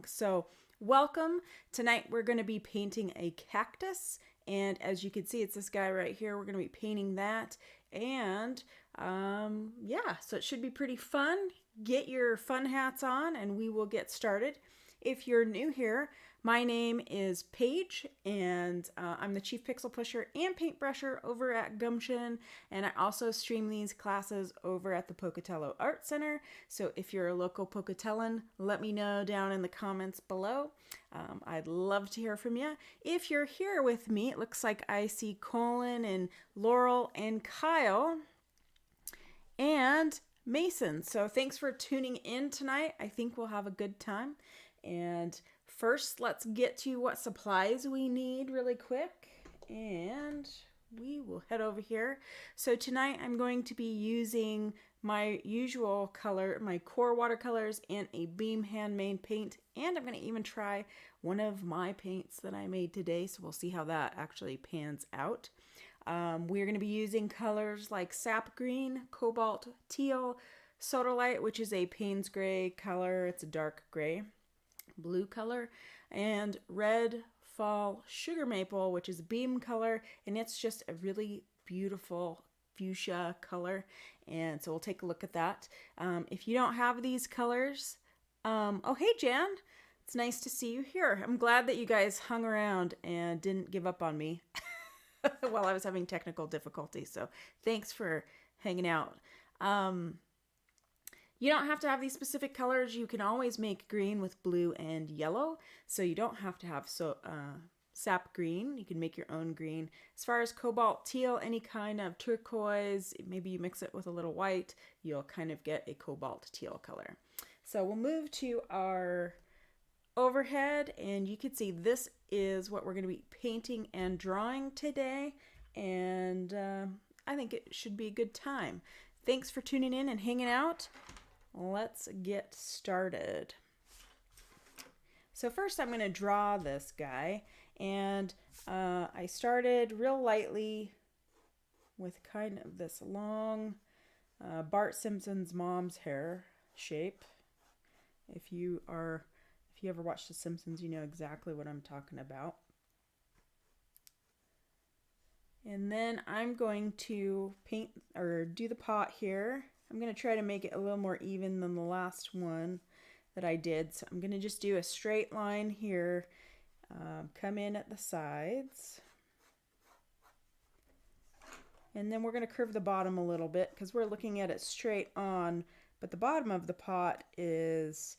along. So welcome. Tonight we're going to be painting a cactus, and as you can see, it's this guy right here. We're going to be painting that, and yeah, so it should be pretty fun. Get your fun hats on and we will get started. If you're new here, my name is Paige, and I'm the Chief Pixel Pusher and Paintbrusher over at Gumption, and I also stream these classes over at the Pocatello Art Center. So if you're a local Pocatellan, let me know down in the comments below. I'd love to hear from you. If you're here with me, it looks like I see Colin and Laurel and Kyle and Mason. So thanks for tuning in tonight. I think we'll have a good time. And first, let's get to what supplies we need really quick, and we will head over here. So tonight I'm going to be using my usual color, my QoR watercolors, and a Beam handmade paint, and I'm going to even try one of my paints that I made today, so we'll see how that actually pans out. We're going to be using colors like sap green, cobalt, teal, sodalite, which is a Payne's gray color, it's a dark gray, blue color, and red fall sugar maple, which is a beam color, and it's just a really beautiful fuchsia color. And so we'll take a look at that. If you don't have these colors, oh hey Jan, it's nice to see you here. I'm glad that you guys hung around and didn't give up on me while I was having technical difficulties, so thanks for hanging out. You don't have to have these specific colors. You can always make green with blue and yellow. So you don't have to have sap green. You can make your own green. As far as cobalt teal, any kind of turquoise, maybe you mix it with a little white, you'll kind of get a cobalt teal color. So we'll move to our overhead, and you can see this is what we're going to be painting and drawing today. And I think it should be a good time. Thanks for tuning in and hanging out. Let's get started. So first I'm going to draw this guy, and I started real lightly with kind of this long Bart Simpson's mom's hair shape. If you ever watched The Simpsons, you know exactly what I'm talking about. And then I'm going to paint or do the pot here. I'm going to try to make it a little more even than the last one that I did. So I'm going to just do a straight line here, come in at the sides. And then we're going to curve the bottom a little bit because we're looking at it straight on, but the bottom of the pot is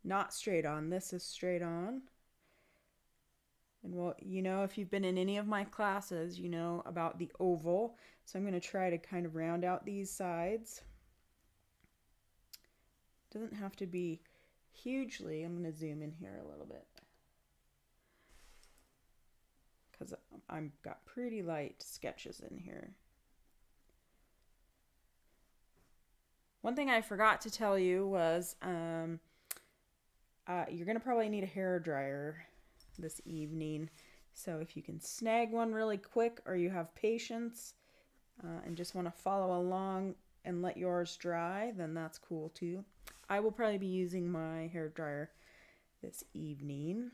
not straight on. This is straight on. And well, you know, if you've been in any of my classes, you know about the oval. So I'm going to try to kind of round out these sides. Doesn't have to be hugely. I'm going to zoom in here a little bit because I've got pretty light sketches in here. One thing I forgot to tell you was you're going to probably need a hair dryer this evening. So if you can snag one really quick, or you have patience and just want to follow along and let yours dry, then that's cool too. I will probably be using my hair dryer this evening.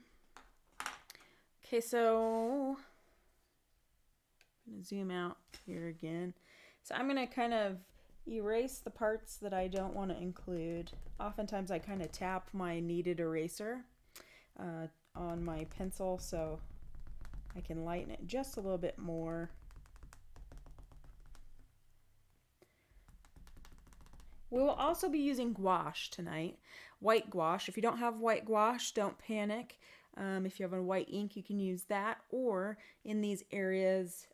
Okay, so I'm going to zoom out here again. So I'm going to kind of erase the parts that I don't want to include. Oftentimes I kind of tap my kneaded eraser on my pencil so I can lighten it just a little bit more. We will also be using gouache tonight, white gouache. If you don't have white gouache, don't panic. If you have a white ink, you can use that, or in these areas,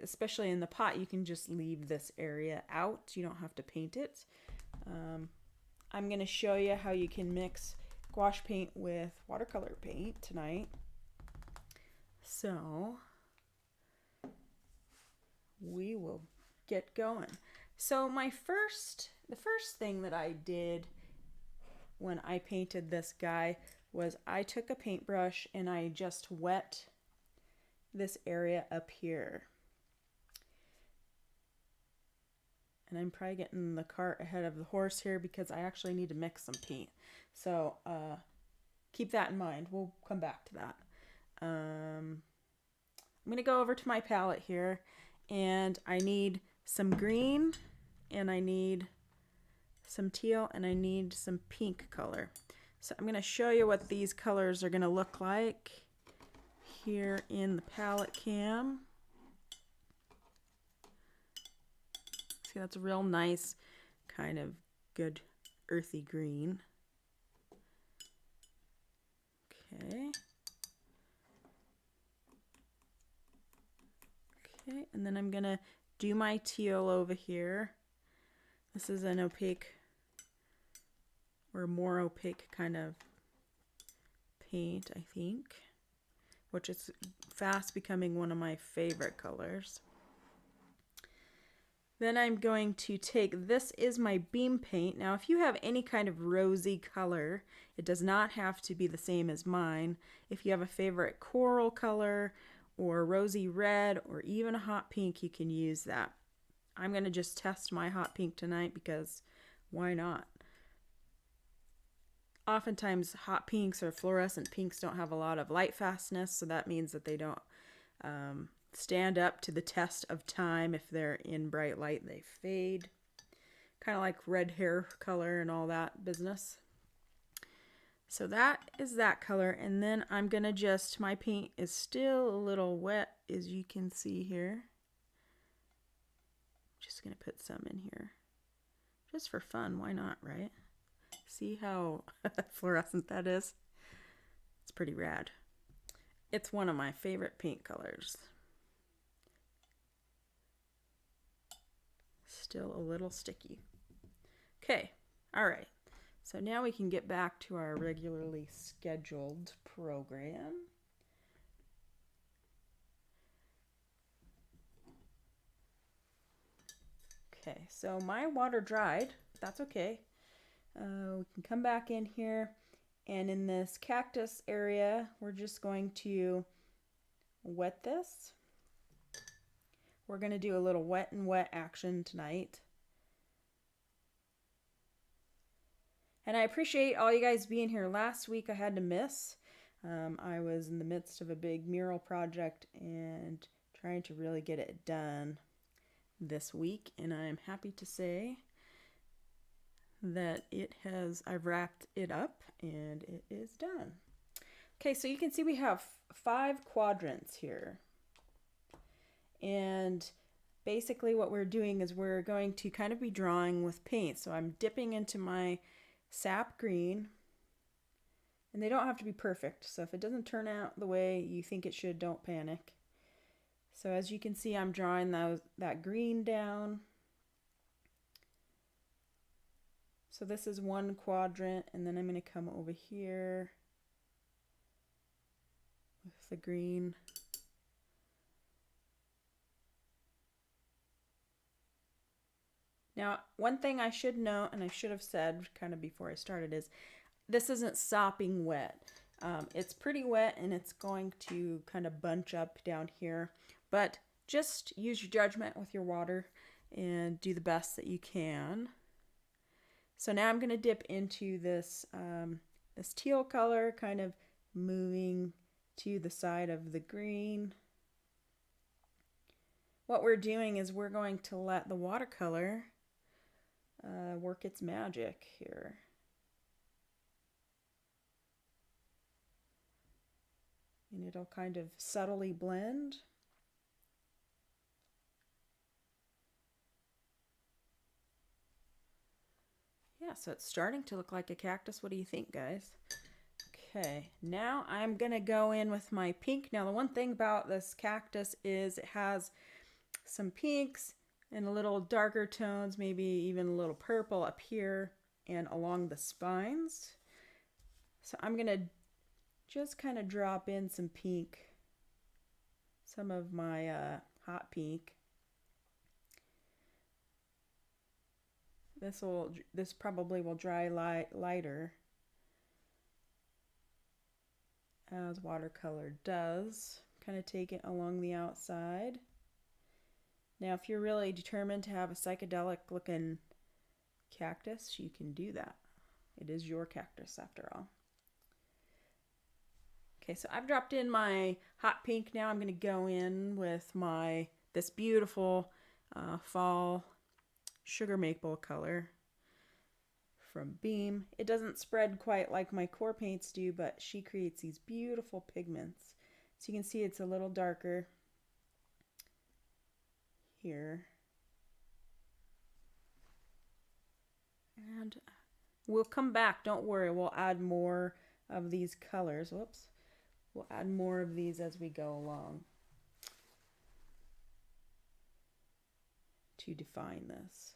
especially in the pot, you can just leave this area out. You don't have to paint it. I'm going to show you how you can mix gouache paint with watercolor paint tonight. So we will get going. So the first thing that I did when I painted this guy was I took a paintbrush and I just wet this area up here. And I'm probably getting the cart ahead of the horse here because I actually need to mix some paint. So keep that in mind. We'll come back to that. I'm going to go over to my palette here, and I need some green, and I need some teal, and I need some pink color. So I'm going to show you what these colors are going to look like here in the palette cam. See, that's a real nice kind of good earthy green. Okay. Okay, and then I'm going to do my teal over here. This is an opaque or more opaque kind of paint, I think, which is fast becoming one of my favorite colors. Then I'm going to take, this is my beam paint. Now if you have any kind of rosy color, it does not have to be the same as mine. If you have a favorite coral color or rosy red or even a hot pink, you can use that. I'm going to just test my hot pink tonight because why not? Oftentimes hot pinks or fluorescent pinks don't have a lot of light fastness, so that means that they don't stand up to the test of time. If they're in bright light, they fade. Kind of like red hair color and all that business. So that is that color, and then I'm gonna just, my paint is still a little wet, as you can see here. Just gonna put some in here. Just for fun, why not, right? See how fluorescent that is? It's pretty rad. It's one of my favorite paint colors. Still a little sticky. Okay, all right. So now we can get back to our regularly scheduled program. Okay, so my water dried. That's okay. We can come back in here, and in this cactus area, we're just going to wet this. We're going to do a little wet and wet action tonight. And I appreciate all you guys being here. Last week I had to miss. I was in the midst of a big mural project and trying to really get it done this week. And I'm happy to say that I've wrapped it up and it is done. Okay, so you can see we have 5 quadrants here. And basically what we're doing is we're going to kind of be drawing with paint. So I'm dipping into my sap green, and they don't have to be perfect, so if it doesn't turn out the way you think it should, don't panic. So as you can see, I'm drawing that green down. So this is one quadrant, and then I'm going to come over here with the green. Now, one thing I should note, and I should have said kind of before I started, is this isn't sopping wet. It's pretty wet, and it's going to kind of bunch up down here. But just use your judgment with your water and do the best that you can. So now I'm going to dip into this, this teal color, kind of moving to the side of the green. What we're doing is we're going to let the watercolor work its magic here. And it'll kind of subtly blend. Yeah, so it's starting to look like a cactus. What do you think, guys? Okay, now I'm gonna go in with my pink. Now the one thing about this cactus is it has some pinks and a little darker tones, maybe even a little purple up here and along the spines. So I'm gonna just kind of drop in some pink, some of my hot pink. This probably will dry lighter, as watercolor does. Kind of take it along the outside. Now, if you're really determined to have a psychedelic looking cactus, you can do that. It is your cactus after all. Okay, so I've dropped in my hot pink now. I'm going to go in with this beautiful fall sugar maple color from Beam. It doesn't spread quite like my QoR paints do, but she creates these beautiful pigments. So you can see it's a little darker here. And we'll come back, don't worry, we'll add more of these colors. Whoops. We'll add more of these as we go along to define this.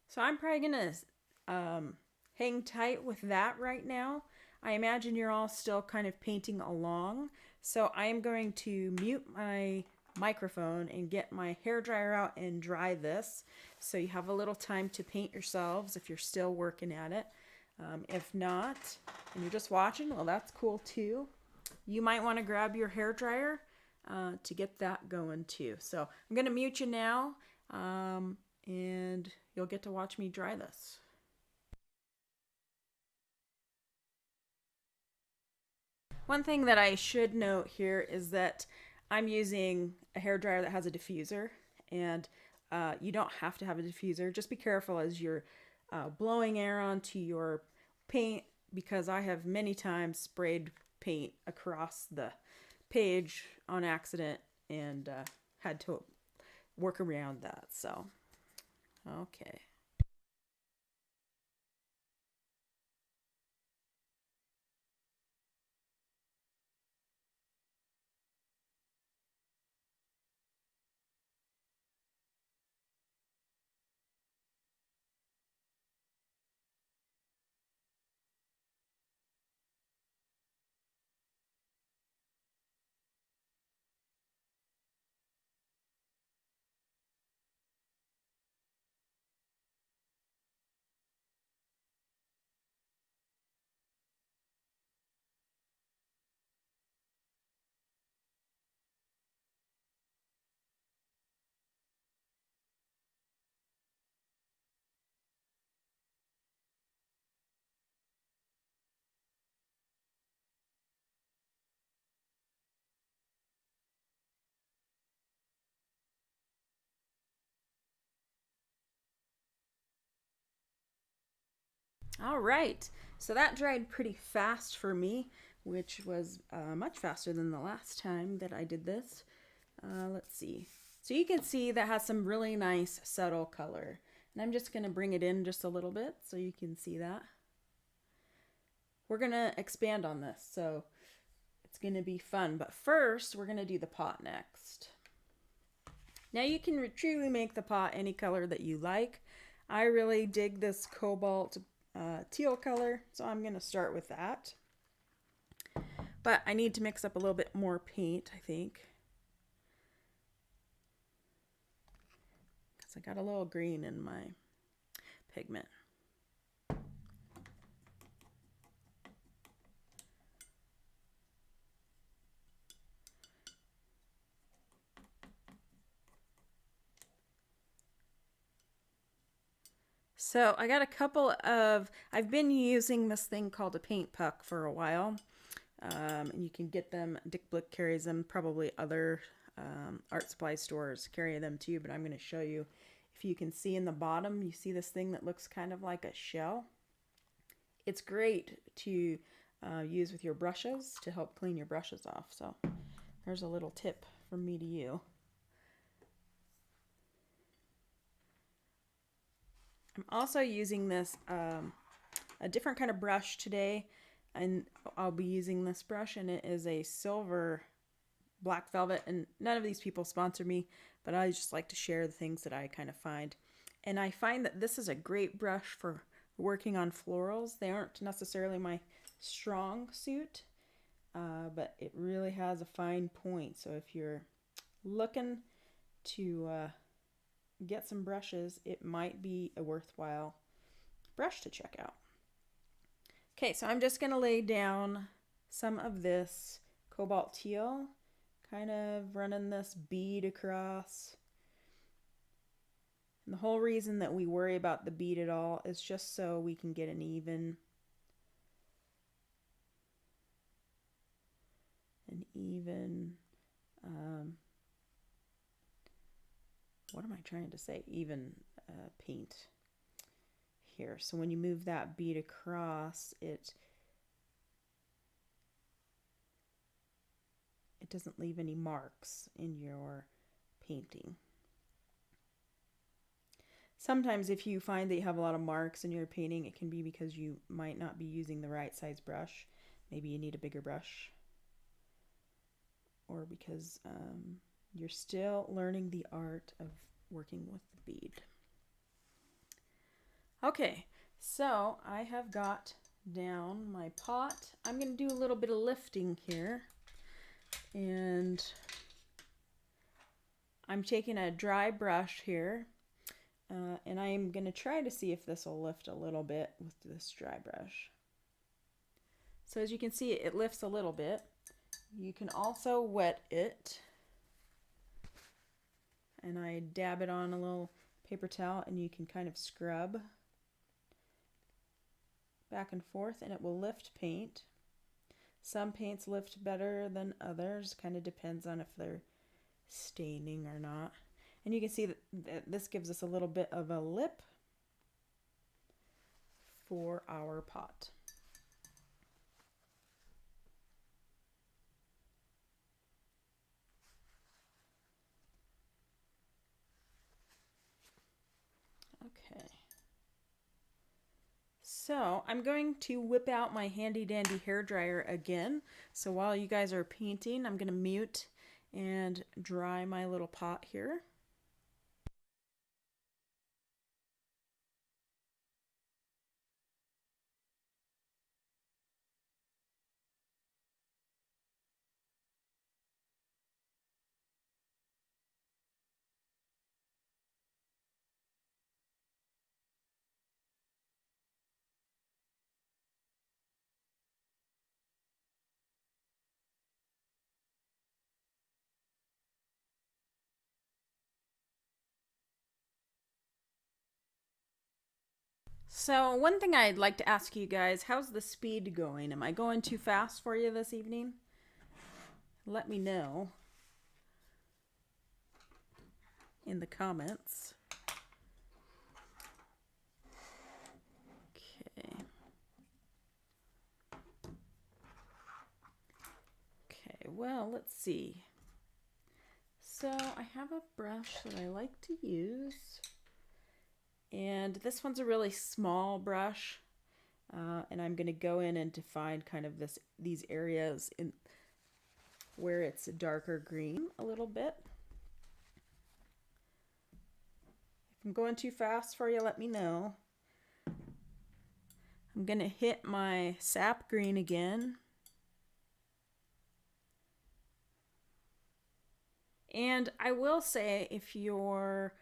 So I'm probably going to hang tight with that right now. I imagine you're all still kind of painting along. So I am going to mute my microphone and get my hairdryer out and dry this. So you have a little time to paint yourselves if you're still working at it. If not, and you're just watching, well, that's cool too. You might want to grab your hairdryer to get that going too. So I'm going to mute you now. And you'll get to watch me dry this. One thing that I should note here is that I'm using a hairdryer that has a diffuser, and you don't have to have a diffuser. Just be careful as you're blowing air onto your paint, because I have many times sprayed paint across the page on accident and had to work around that. So okay. All right, so that dried pretty fast for me, which was much faster than the last time that I did this. Let's see. So you can see that has some really nice subtle color. And I'm just going to bring it in just a little bit so you can see that. We're going to expand on this, so it's going to be fun. But first, we're going to do the pot next. Now you can truly make the pot any color that you like. I really dig this Cobalt teal color, so I'm going to start with that. But I need to mix up a little bit more paint, I think, because I got a little green in my pigment. So I got a couple of, I've been using this thing called a paint puck for a while. And you can get them, Dick Blick carries them, probably other art supply stores carry them too, but I'm going to show you. If you can see in the bottom, you see this thing that looks kind of like a shell. It's great to use with your brushes to help clean your brushes off. So there's a little tip from me to you. I'm also using this, a different kind of brush today, and I'll be using this brush, and it is a silver black velvet, and none of these people sponsor me, but I just like to share the things that I kind of find. And I find that this is a great brush for working on florals. They aren't necessarily my strong suit, but it really has a fine point. So if you're looking to get some brushes, it might be a worthwhile brush to check out. Okay, so I'm just going to lay down some of this Cobalt Teal, kind of running this bead across. And the whole reason that we worry about the bead at all is just so we can get an even what am I trying to say? Even paint here. So when you move that bead across, it doesn't leave any marks in your painting. Sometimes if you find that you have a lot of marks in your painting, it can be because you might not be using the right size brush. Maybe you need a bigger brush. Or because you're still learning the art of working with the bead. Okay, so I have got down my pot. I'm going to do a little bit of lifting here. And I'm taking a dry brush here. And I am going to try to see if this will lift a little bit with this dry brush. So as you can see, it lifts a little bit. You can also wet it. And I dab it on a little paper towel, and you can kind of scrub back and forth, and it will lift paint. Some paints lift better than others, kind of depends on if they're staining or not. And you can see that this gives us a little bit of a lip for our pot. Okay. So I'm going to whip out my handy dandy hair dryer again. So while you guys are painting, I'm going to mute and dry my little pot here. So one thing I'd like to ask you guys, how's the speed going? Am I going too fast for you this evening? Let me know in the comments. Okay. Okay, well, let's see. So I have a brush that I like to use. And this one's a really small brush, and I'm going to go in and define kind of these areas in where it's darker green a little bit. If I'm going too fast for you, let me know. I'm going to hit my sap green again. And I will say, if your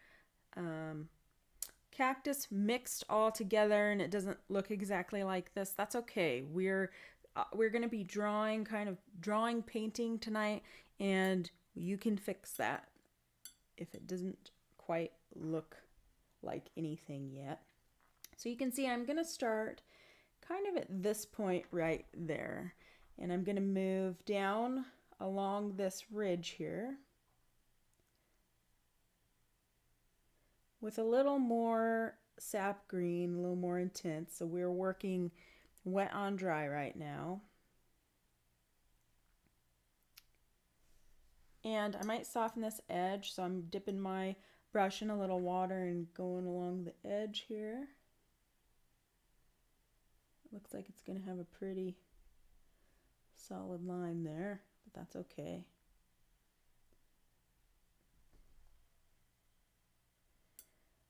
cactus mixed all together and it doesn't look exactly like this, that's okay. We're going to be drawing painting tonight, and you can fix that if it doesn't quite look like anything yet. So you can see I'm going to start kind of at this point right there, and I'm going to move down along this ridge here with a little more sap green, a little more intense. So we're working wet on dry right now. And I might soften this edge, so I'm dipping my brush in a little water and going along the edge here. It looks like it's going to have a pretty solid line there, but that's okay.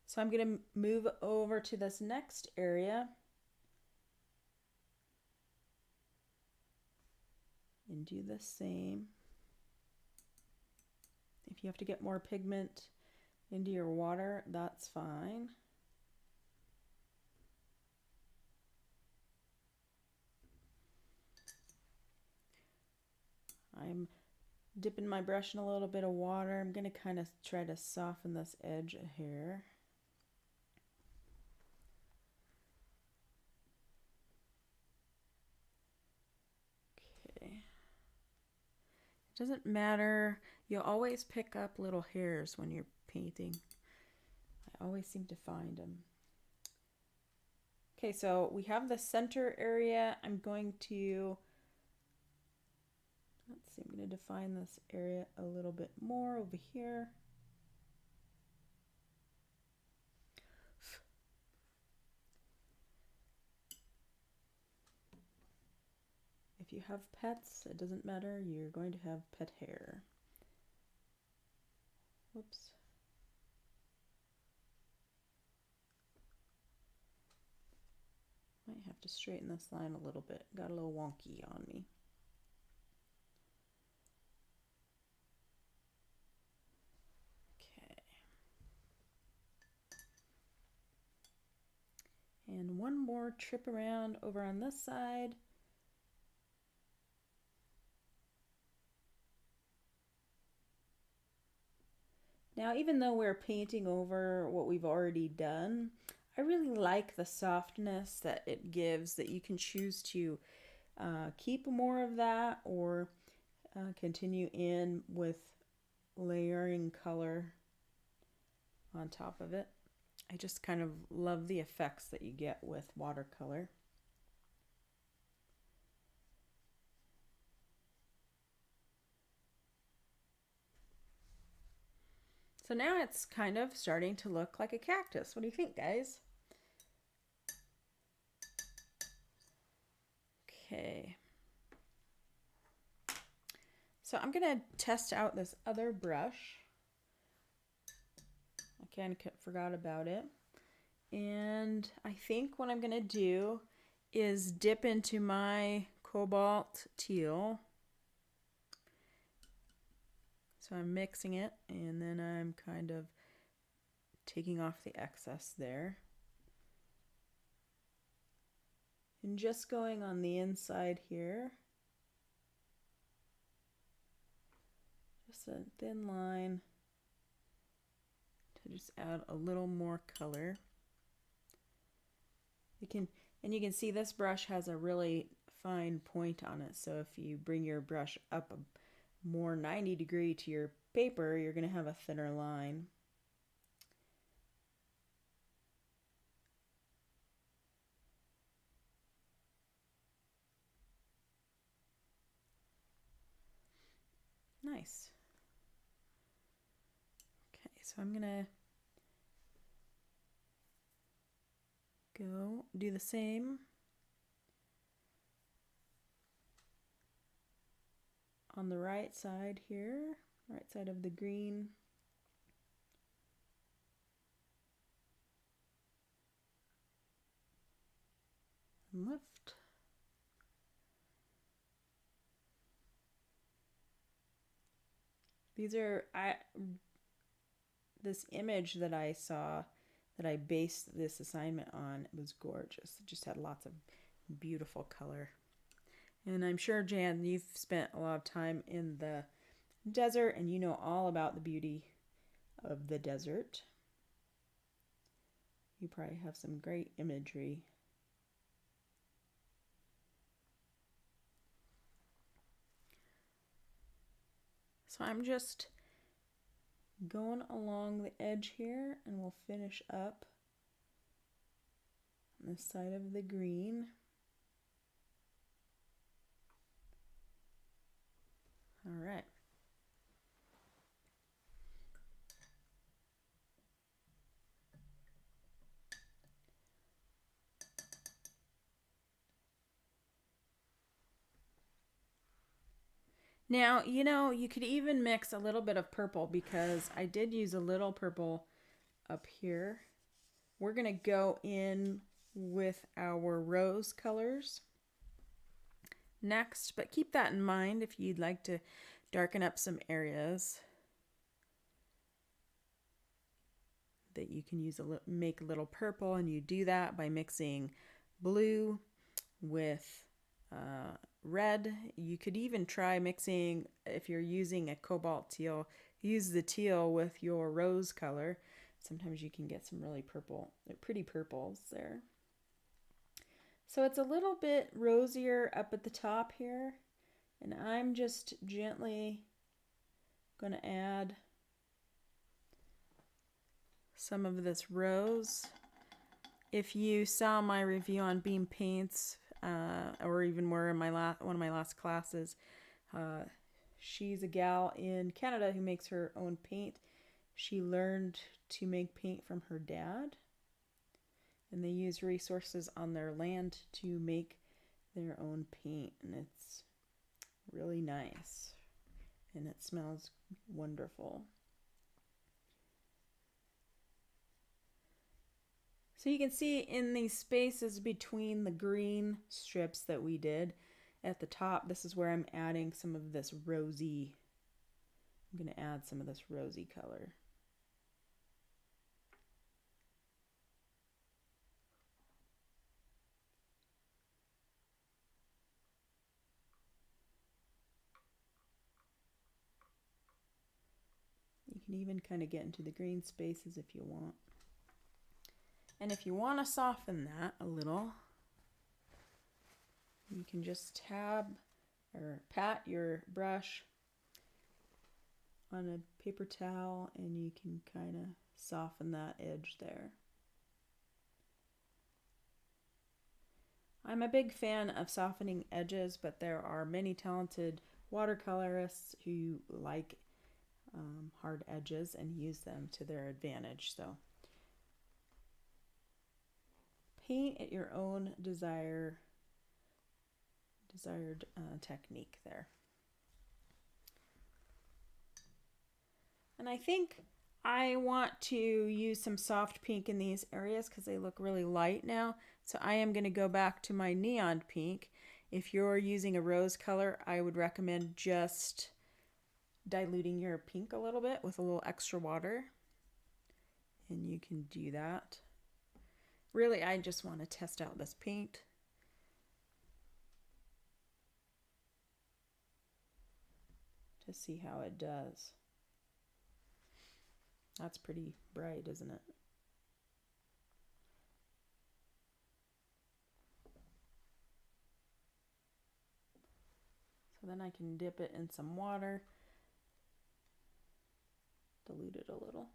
So I'm going to move over to this next area and do the same. If you have to get more pigment into your water, that's fine. I'm dipping my brush in a little bit of water. I'm going to kind of try to soften this edge here. Doesn't matter. You'll always pick up little hairs when you're painting. I always seem to find them. Okay, so we have the center area. I'm going to, let's see, I'm going to define this area a little bit more over here. If you have pets, it doesn't matter, you're going to have pet hair. Whoops. Might have to straighten this line a little bit. Got a little wonky on me. Okay. And one more trip around over on this side. Now, even though we're painting over what we've already done, I really like the softness that it gives, that you can choose to keep more of that or continue in with layering color on top of it. I just kind of love the effects that you get with watercolor. So now it's kind of starting to look like a cactus. What do you think, guys? Okay. So I'm going to test out this other brush. I kind of forgot about it. And I think what I'm going to do is dip into my Cobalt Teal. So I'm mixing it, and then I'm kind of taking off the excess there. And just going on the inside here. Just a thin line to just add a little more color. You can see this brush has a really fine point on it, so if you bring your brush up more 90 degree to your paper, you're going to have a thinner line. Nice. Okay, so I'm going to go do the same on the right side here, right side of the green. And lift. These are, this image that I saw, that I based this assignment on, it was gorgeous. It just had lots of beautiful color. And I'm sure, Jan, you've spent a lot of time in the desert and you know all about the beauty of the desert. You probably have some great imagery. So I'm just going along the edge here, and we'll finish up on the side of the green. All right. Now, you know, you could even mix a little bit of purple, because I did use a little purple up here. We're going to go in with our rose colors next, but keep that in mind if you'd like to darken up some areas that you can use make a little purple, and you do that by mixing blue with red. You could even try mixing, if you're using a cobalt teal, use the teal with your rose color. Sometimes you can get some really pretty purples there. So it's a little bit rosier up at the top here, And I'm just gently going to add some of this rose. If you saw my review on Beam Paints, or even were in my one of my last classes, she's a gal in Canada who makes her own paint. She learned to make paint from her dad, and they use resources on their land to make their own paint, and it's really nice, and it smells wonderful. So you can see in these spaces between the green strips that we did at the top, this is where I'm adding some of this rosy, I'm going to add some of this rosy color. You can even kind of get into the green spaces if you want. And if you want to soften that a little, you can just tab or pat your brush on a paper towel and you can kind of soften that edge there. I'm a big fan of softening edges, but there are many talented watercolorists who like hard edges and use them to their advantage. So paint at your own desired technique there. And I think I want to use some soft pink in these areas because they look really light now. So I am going to go back to my neon pink. If you're using a rose color, I would recommend just diluting your pink a little bit with a little extra water. And you can do that. Really, I just want to test out this paint. To see how it does. That's pretty bright, isn't it? So then I can dip it in some water, dilute it a little.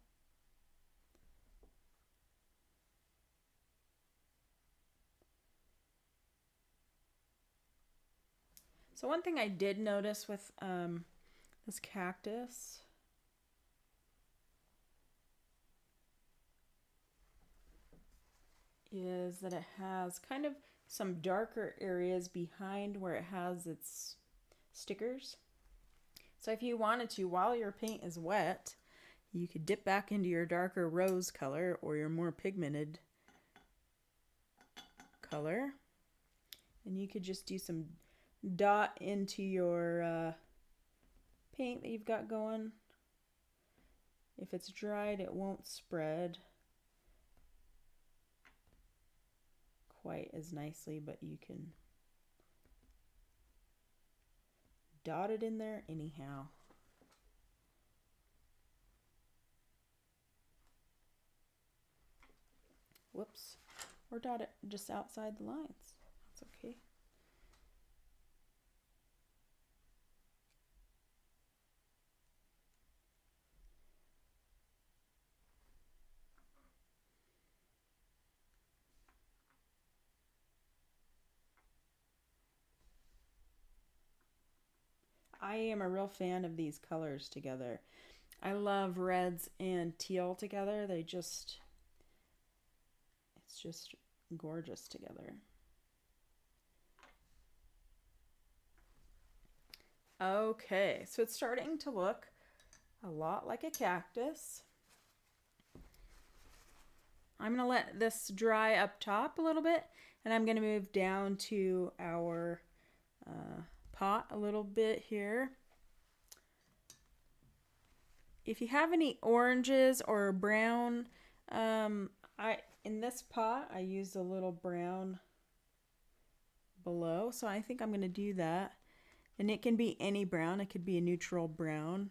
So one thing I did notice with this cactus is that it has kind of some darker areas behind where it has its stickers. So if you wanted to, while your paint is wet, you could dip back into your darker rose color or your more pigmented color, and you could just do some dot into your paint that you've got going. If it's dried, it won't spread quite as nicely, but you can dot it in there anyhow. Whoops. Or dot it just outside the lines. That's okay. I am a real fan of these colors together. I love reds and teal together. It's just gorgeous together. Okay, so it's starting to look a lot like a cactus. I'm going to let this dry up top a little bit, and I'm going to move down to our pot a little bit here. If you have any oranges or brown, in this pot I used a little brown below, so I think I'm going to do that. And it can be any brown. It could be a neutral brown.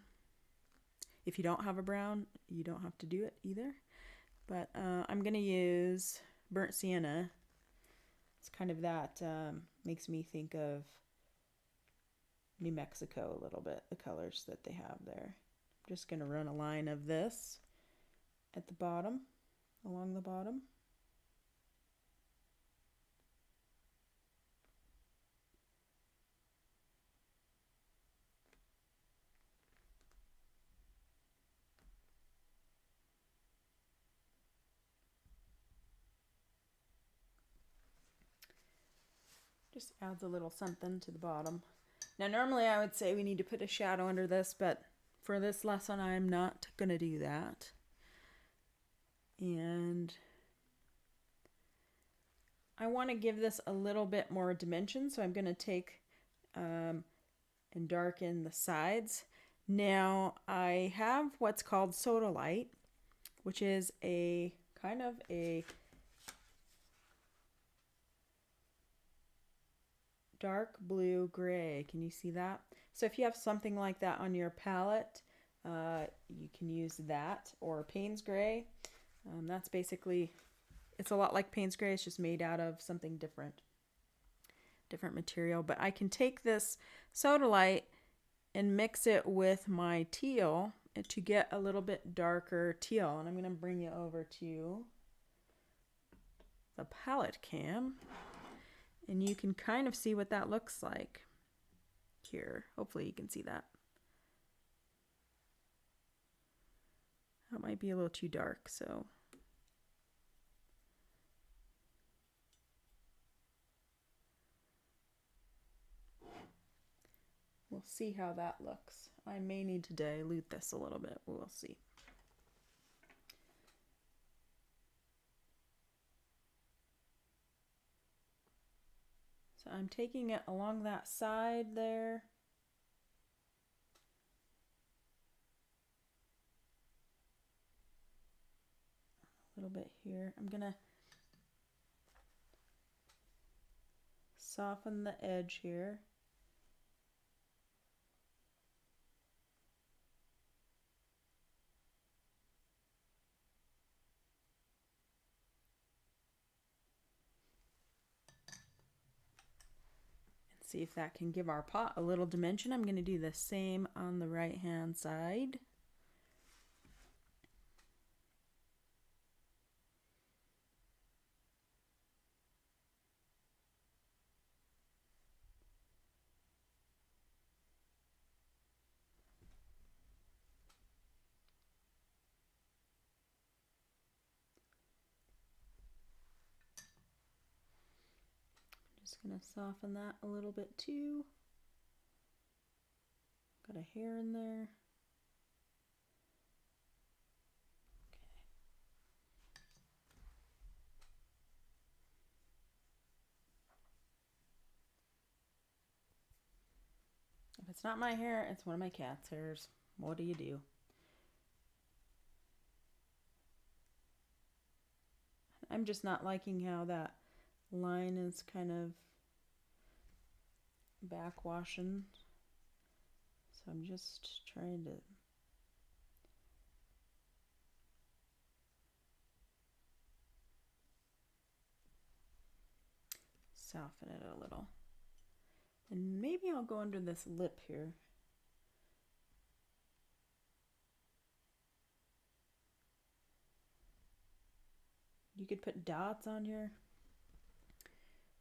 If you don't have a brown, you don't have to do it either. But I'm going to use burnt sienna. It's kind of that, makes me think of New Mexico a little bit, the colors that they have there. I'm just going to run a line of this at the bottom, along the bottom. Just adds a little something to the bottom. Now normally I would say we need to put a shadow under this, but for this lesson I'm not going to do that. And I want to give this a little bit more dimension, so I'm going to take and darken the sides. Now I have what's called Sodalite, which is a kind of a dark blue gray. Can you see that? So if you have something like that on your palette, you can use that, or Payne's gray. That's basically, it's a lot like Payne's gray, it's just made out of something different material. But I can take this Sodalite and mix it with my teal to get a little bit darker teal. And I'm going to bring you over to the palette cam, and you can kind of see what that looks like here. Hopefully you can see that. That might be a little too dark, so we'll see how that looks. I may need to dilute this a little bit. We'll see. So I'm taking it along that side there. A little bit here. I'm gonna soften the edge here. See if that can give our pot a little dimension. I'm going to do the same on the right hand side. Just going to soften that a little bit too. Got a hair in there. Okay. If it's not my hair, it's one of my cat's hairs. What do you do? I'm just not liking how that line is kind of backwashing, so I'm just trying to soften it a little. And maybe I'll go under this lip here. You could put dots on your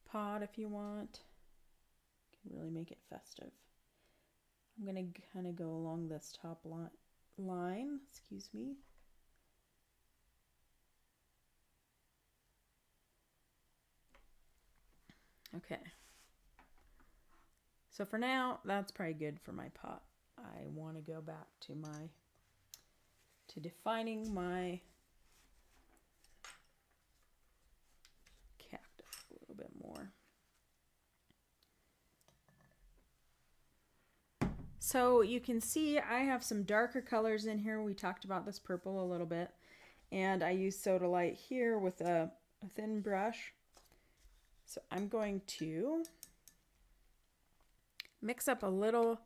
pot if you want. Can really make it festive. I'm gonna kind of go along this top line, excuse me. Okay. So for now, that's probably good for my pot. I want to go back to defining my cactus a little bit more. So you can see I have some darker colors in here. We talked about this purple a little bit. And I use Sodalite here with a thin brush. So I'm going to mix up a little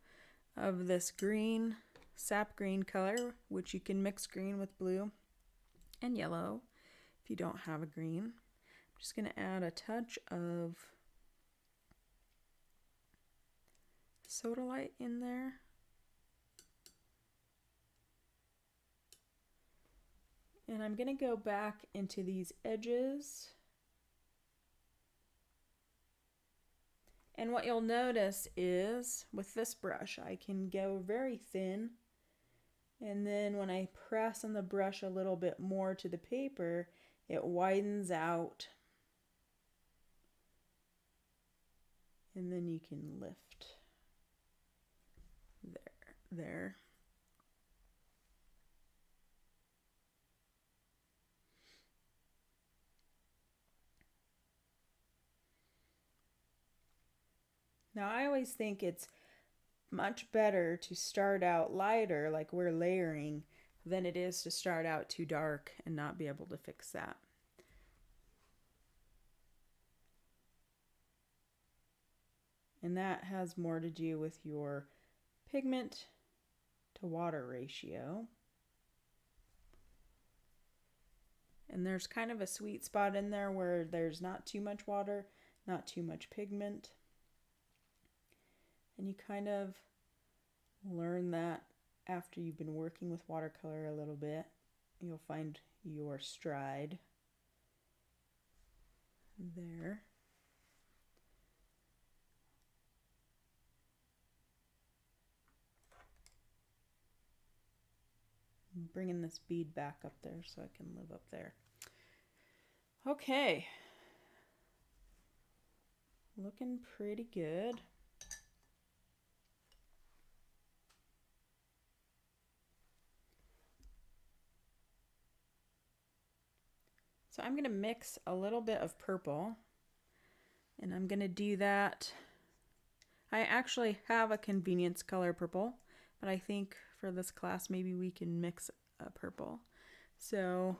of this green, sap green color, which you can mix green with blue and yellow if you don't have a green. I'm just going to add a touch of Sodalite in there. And I'm going to go back into these edges. And what you'll notice is with this brush, I can go very thin. And then when I press on the brush a little bit more to the paper, it widens out. And then you can lift. There. Now I always think it's much better to start out lighter, like we're layering, than it is to start out too dark and not be able to fix that. And that has more to do with your pigment to water ratio. And there's kind of a sweet spot in there where there's not too much water, not too much pigment. And you kind of learn that after you've been working with watercolor a little bit. You'll find your stride there. I'm bringing this bead back up there so I can live up there. Okay. Looking pretty good. So I'm going to mix a little bit of purple, and I'm going to do that. I actually have a convenience color purple, but I think for this class maybe we can mix a purple. So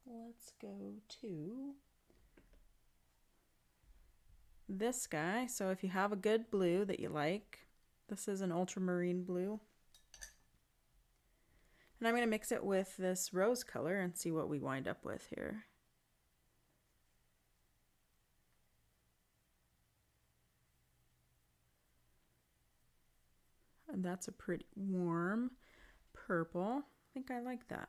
let's go to this guy. So if you have a good blue that you like, this is an ultramarine blue. And I'm going to mix it with this rose color and see what we wind up with here. And that's a pretty warm purple. I think I like that.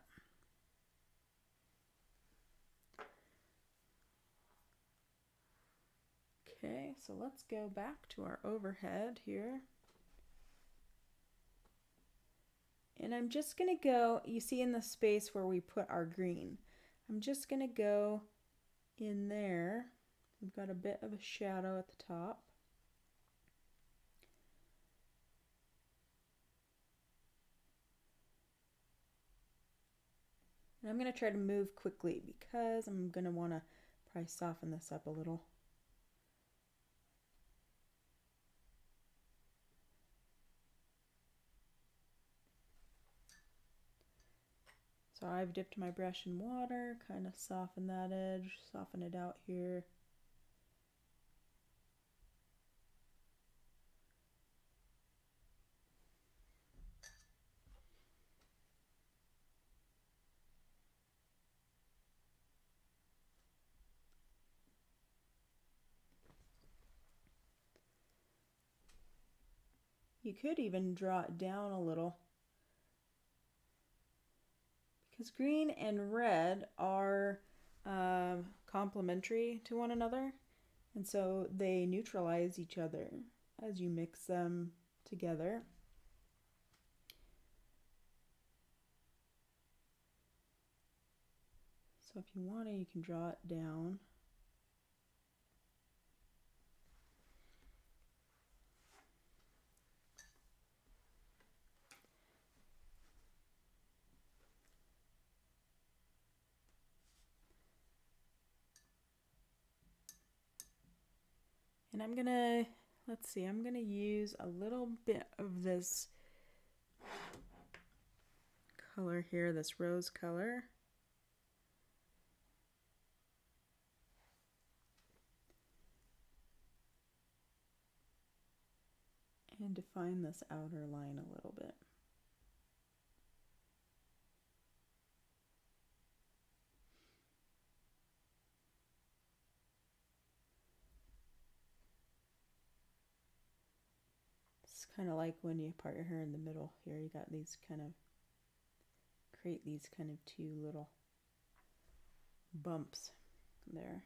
Okay, so let's go back to our overhead here. And I'm just going to go, you see in the space where we put our green, I'm just going to go in there. We've got a bit of a shadow at the top. And I'm going to try to move quickly because I'm going to want to probably soften this up a little. So I've dipped my brush in water, kind of soften that edge, soften it out here. You could even draw it down a little, because green and red are complementary to one another, and so they neutralize each other as you mix them together. So if you want to, you can draw it down. And I'm gonna, let's see, I'm gonna use a little bit of this color here, this rose color. And define this outer line a little bit. kind of like when you part your hair in the middle here, you got these kind of, create these kind of two little bumps there.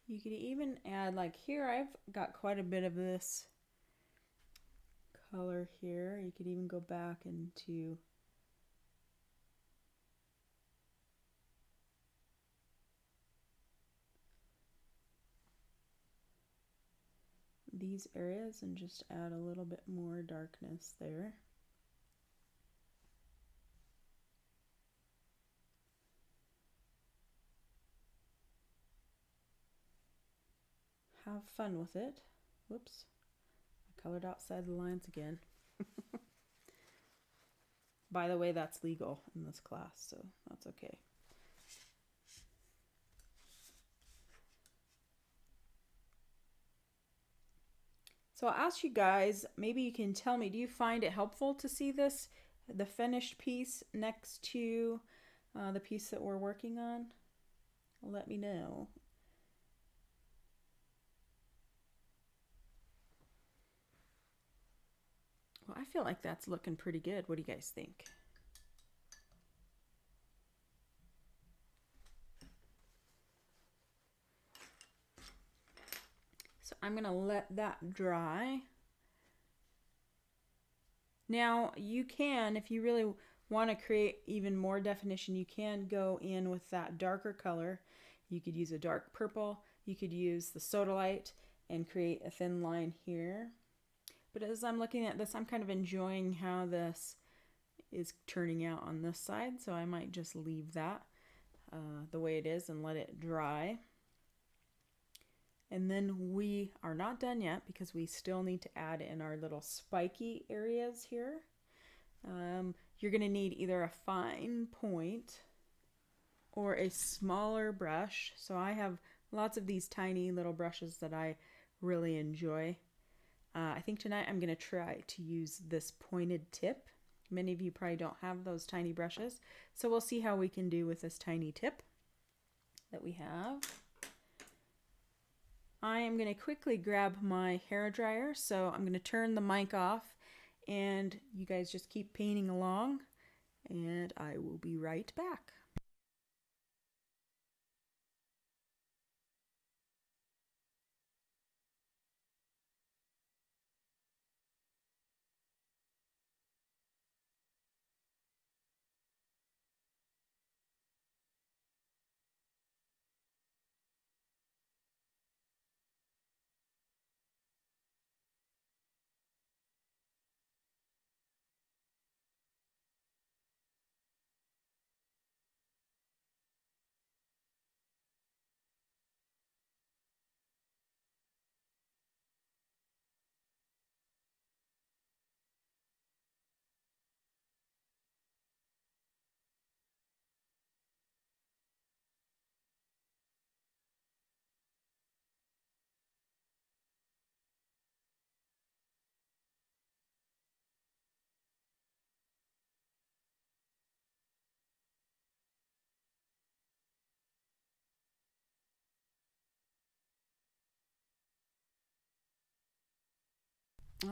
You could even add, like here, I've got quite a bit of this color here. You could even go back into these areas and just add a little bit more darkness there. Have fun with it. Whoops, I colored outside the lines again. By the way, that's legal in this class, so that's okay. So I'll ask you guys, maybe you can tell me, do you find it helpful to see this, the finished piece next to the piece that we're working on? Let me know. Well, I feel like that's looking pretty good. What do you guys think? So I'm going to let that dry. Now you can, if you really want to create even more definition, you can go in with that darker color. You could use a dark purple. You could use the Sodalite and create a thin line here. But as I'm looking at this, I'm kind of enjoying how this is turning out on this side. So I might just leave that the way it is and let it dry. And then we are not done yet because we still need to add in our little spiky areas here. You're going to need either a fine point or a smaller brush. So I have lots of these tiny little brushes that I really enjoy. I think tonight I'm going to try to use this pointed tip. Many of you probably don't have those tiny brushes. So we'll see how we can do with this tiny tip that we have. I am going to quickly grab my hair dryer, so I'm going to turn the mic off and you guys just keep painting along and I will be right back.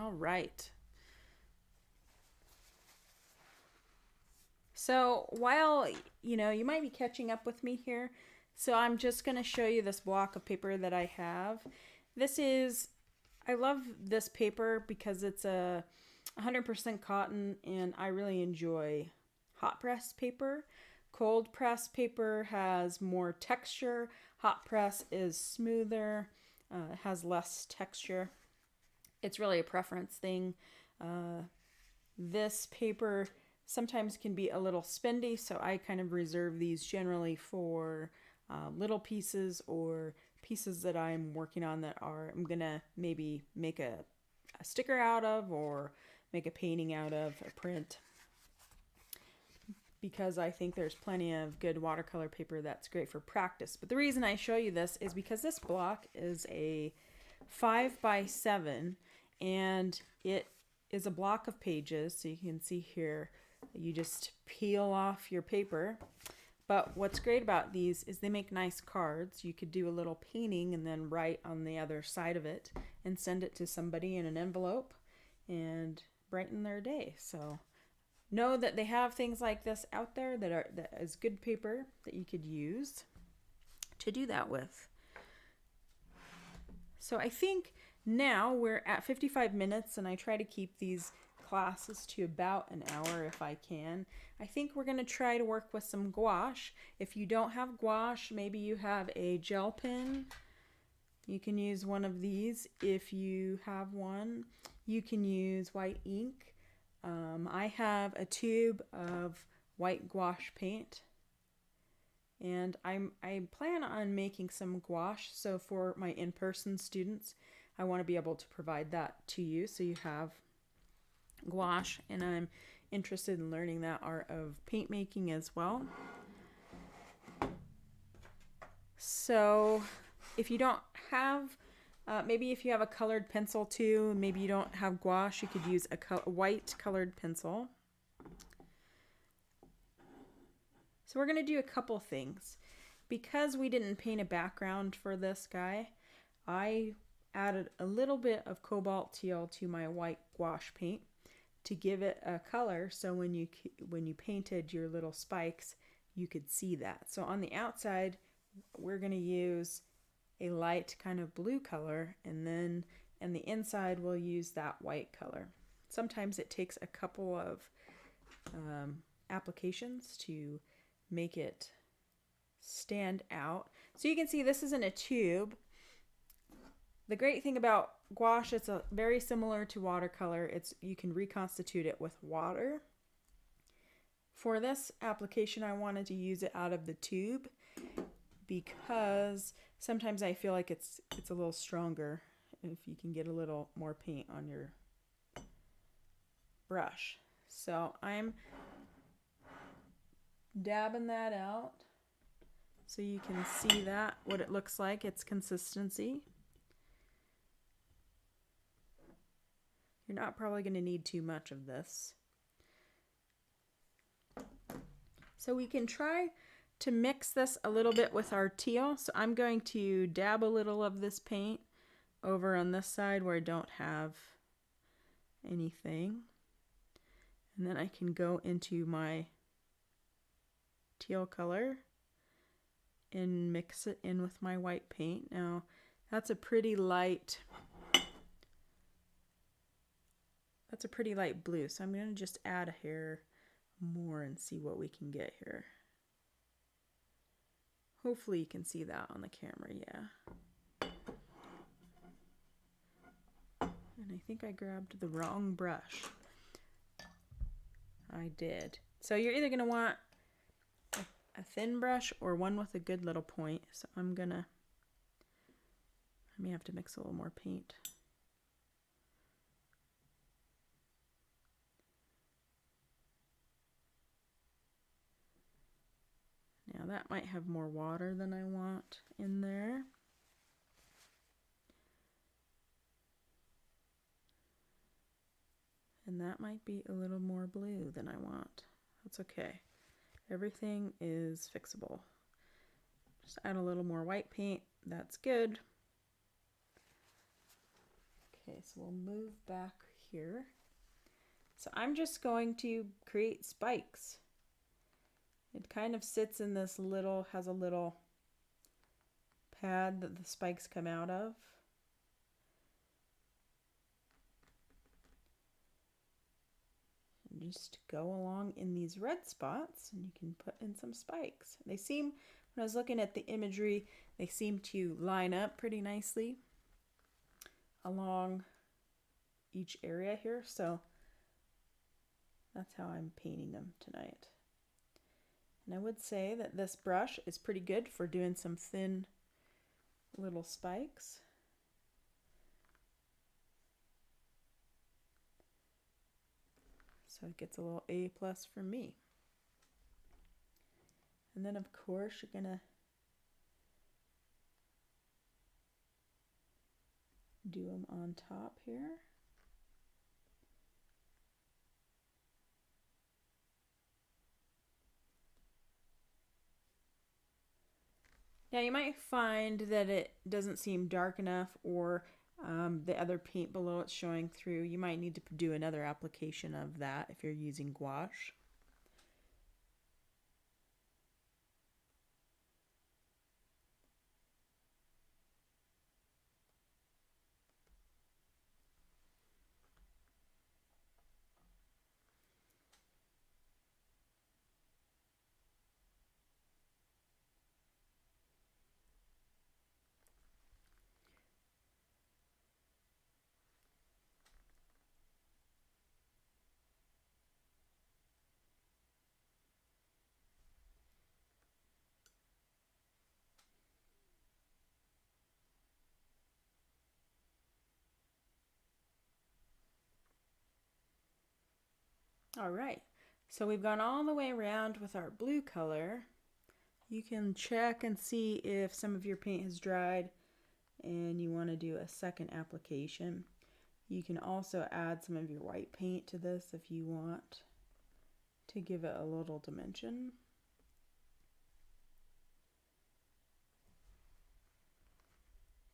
All right. So while, you might be catching up with me here, so I'm just going to show you this block of paper that I have. I love this paper because it's a 100% cotton and I really enjoy hot press paper. Cold press paper has more texture. Hot press is smoother, has less texture. It's really a preference thing. This paper sometimes can be a little spendy, so I kind of reserve these generally for little pieces or pieces that I'm working on that I'm gonna maybe make a sticker out of or make a painting out of, a print, because I think there's plenty of good watercolor paper that's great for practice. But the reason I show you this is because this block is a 5x7 and it is a block of pages. So you can see here, you just peel off your paper. But what's great about these is they make nice cards. You could do a little painting and then write on the other side of it and send it to somebody in an envelope and brighten their day. So know that they have things like this out there that is good paper that you could use to do that with. So I think now we're at 55 minutes, and I try to keep these classes to about an hour if I can. I think we're going to try to work with some gouache. If you don't have gouache, maybe you have a gel pen. You can use one of these. If you have one, you can use white ink. I have a tube of white gouache paint, and I plan on making some gouache. So for my in-person students, I want to be able to provide that to you so you have gouache, and I'm interested in learning that art of paint making as well. So if you don't have maybe if you have a colored pencil too, maybe you don't have gouache, you could use a white colored pencil. So we're going to do a couple things. Because we didn't paint a background for this guy, I added a little bit of Cobalt Teal to my white gouache paint to give it a color, so when you painted your little spikes, you could see that. So on the outside, we're going to use a light kind of blue color, and then in the inside we'll use that white color. Sometimes it takes a couple of applications to make it stand out. So you can see this isn't a tube. The great thing about gouache, it's very similar to watercolor. You can reconstitute it with water. For this application, I wanted to use it out of the tube because sometimes I feel like it's a little stronger if you can get a little more paint on your brush. So I'm dabbing that out so you can see that, what it looks like, its consistency. You're not probably going to need too much of this. So we can try to mix this a little bit with our teal. So I'm going to dab a little of this paint over on this side where I don't have anything. And then I can go into my teal color and mix it in with my white paint. Now that's a pretty light blue, so I'm going to just add a hair more and see what we can get here. Hopefully you can see that on the camera, yeah. And I think I grabbed the wrong brush. I did. So you're either going to want a thin brush or one with a good little point. So I may have to mix a little more paint. Now that might have more water than I want in there. And that might be a little more blue than I want. That's okay. Everything is fixable. Just add a little more white paint. That's good. Okay, so we'll move back here. So I'm just going to create spikes. It kind of sits in this little, has a little pad that the spikes come out of. And just go along in these red spots and you can put in some spikes. They seem, when I was looking at the imagery, they seem to line up pretty nicely along each area here. So that's how I'm painting them tonight. And I would say that this brush is pretty good for doing some thin little spikes. So it gets a little A+ from me. And then of course you're gonna do them on top here. Now you might find that it doesn't seem dark enough, or the other paint below it's showing through. You might need to do another application of that if you're using gouache. All right, so we've gone all the way around with our blue color. You can check and see if some of your paint has dried and you want to do a second application. You can also add some of your white paint to this if you want to give it a little dimension.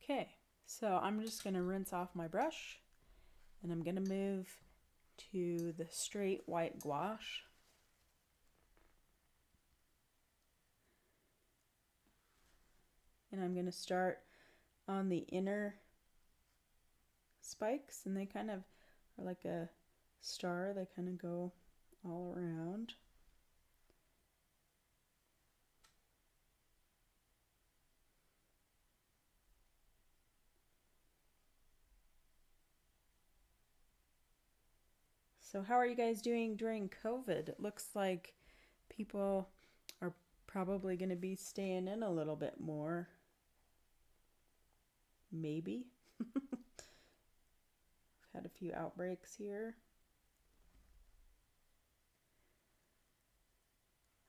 Okay, so I'm just going to rinse off my brush and I'm going to move to the straight white gouache. And I'm going to start on the inner spikes, and they kind of are like a star. They kind of go all around. So how are you guys doing during COVID? It looks like people are probably going to be staying in a little bit more. Maybe. I've had a few outbreaks here.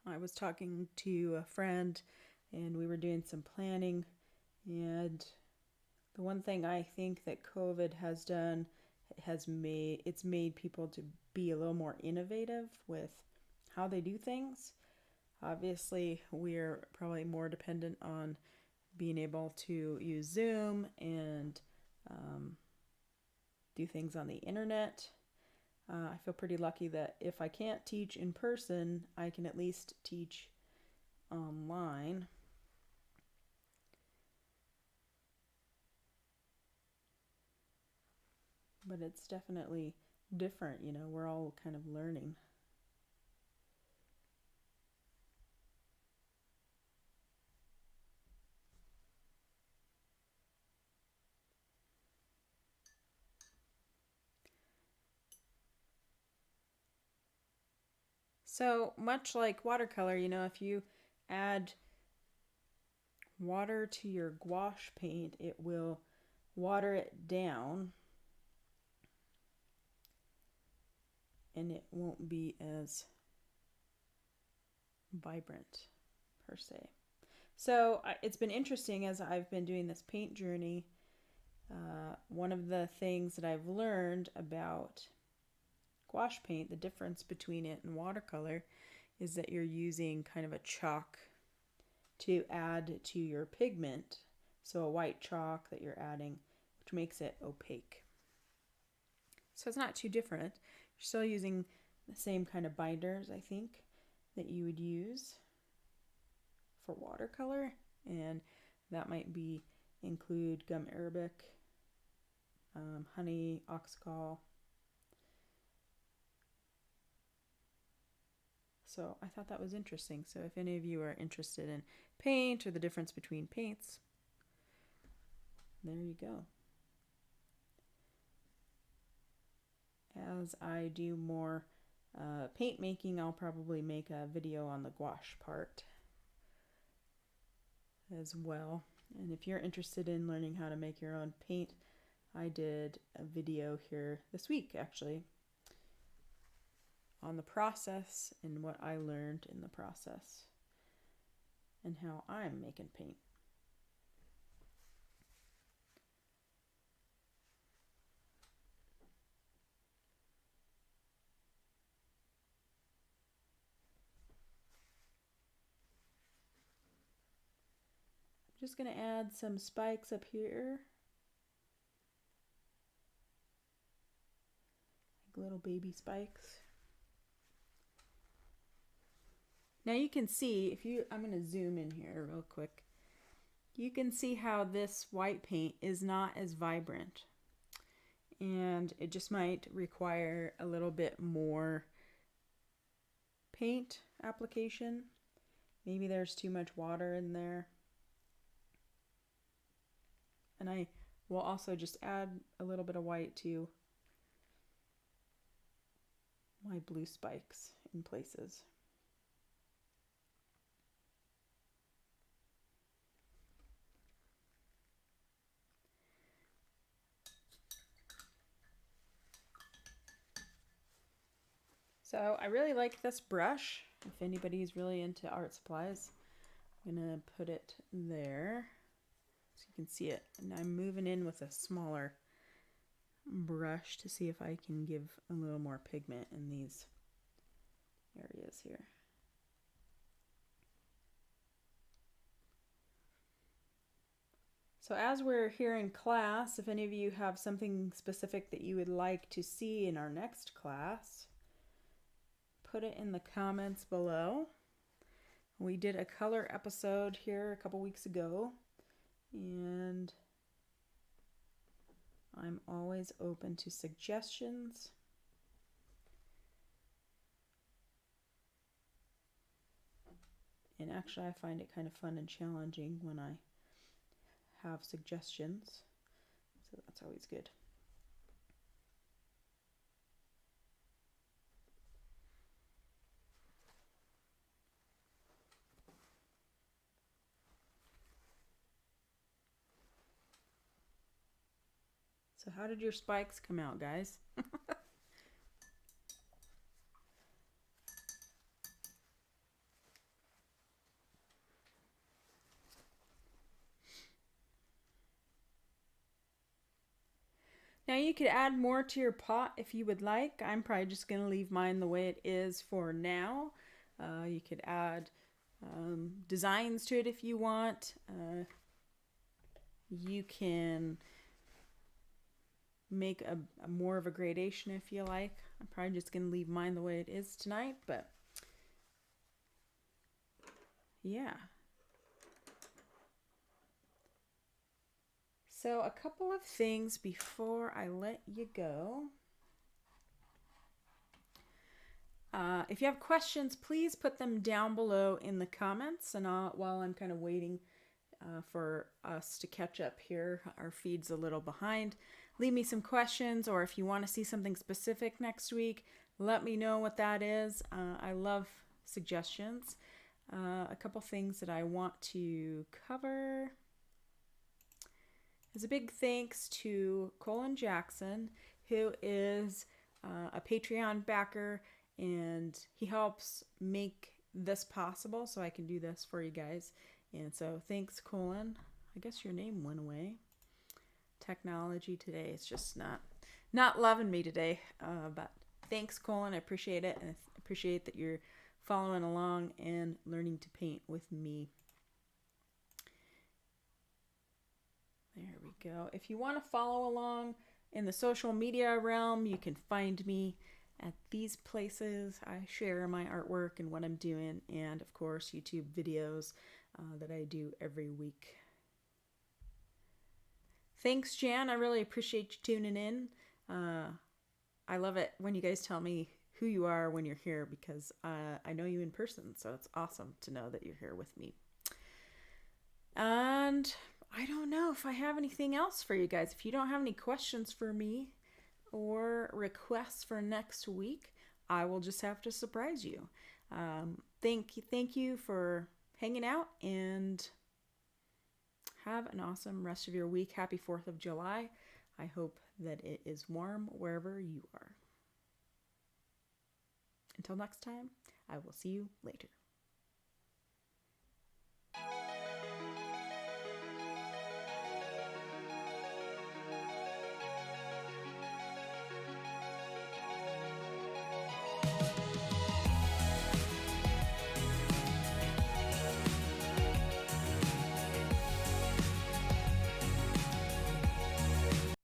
I was talking to a friend and we were doing some planning, and the one thing I think that COVID has done, it's made people to be a little more innovative with how they do things. Obviously, we're probably more dependent on being able to use Zoom and do things on the internet. I feel pretty lucky that if I can't teach in person, I can at least teach online. But it's definitely different, you know, we're all kind of learning. So much like watercolor, you know, if you add water to your gouache paint, it will water it down and it won't be as vibrant per se. So it's been interesting as I've been doing this paint journey. One of the things that I've learned about gouache paint, the difference between it and watercolor, is that you're using kind of a chalk to add to your pigment. So a white chalk that you're adding, which makes it opaque. So it's not too different. You're still using the same kind of binders, I think, that you would use for watercolor, and that might be include gum arabic, honey, oxcal. So I thought that was interesting. So if any of you are interested in paint or the difference between paints, there you go. As I do more paint making, I'll probably make a video on the gouache part as well. And if you're interested in learning how to make your own paint, I did a video here this week actually on the process and what I learned in the process and how I'm making paint. just going to add some spikes up here. Like little baby spikes. Now you can see, I'm going to zoom in here real quick. You can see how this white paint is not as vibrant. And it just might require a little bit more paint application. Maybe there's too much water in there. And I will also just add a little bit of white to my blue spikes in places. So I really like this brush. If anybody's really into art supplies, I'm gonna put it there so you can see it. And I'm moving in with a smaller brush to see if I can give a little more pigment in these areas here. So as we're here in class, if any of you have something specific that you would like to see in our next class, put it in the comments below. We did a color episode here a couple weeks ago, and I'm always open to suggestions. And actually I find it kind of fun and challenging when I have suggestions, so that's always good. So how did your spikes come out, guys? Now you could add more to your pot if you would like. I'm probably just going to leave mine the way it is for now. You could add designs to it if you want. You can make a more of a gradation if you like. I'm probably just going to leave mine the way it is tonight, but yeah. So a couple of things before I let you go. If you have questions, please put them down below in the comments, and while I'm kind of waiting for us to catch up here, our feed's a little behind. Leave me some questions, or if you want to see something specific next week, let me know what that is. I love suggestions. A couple things that I want to cover is a big thanks to Colin Jackson, who is a Patreon backer, and he helps make this possible so I can do this for you guys. And so thanks, Colin. I guess your name went away. Technology today is just not loving me today, but thanks, Colin. I appreciate it, and I appreciate that you're following along and learning to paint with me. There we go. If you want to follow along in the social media realm, you can find me at these places. I share my artwork and what I'm doing, and of course YouTube videos that I do every week. Thanks, Jan. I really appreciate you tuning in. I love it when you guys tell me who you are when you're here, because I know you in person, so it's awesome to know that you're here with me. And I don't know if I have anything else for you guys. If you don't have any questions for me or requests for next week, I will just have to surprise you. Thank you for hanging out, and have an awesome rest of your week. Happy 4th of July. I hope that it is warm wherever you are. Until next time, I will see you later.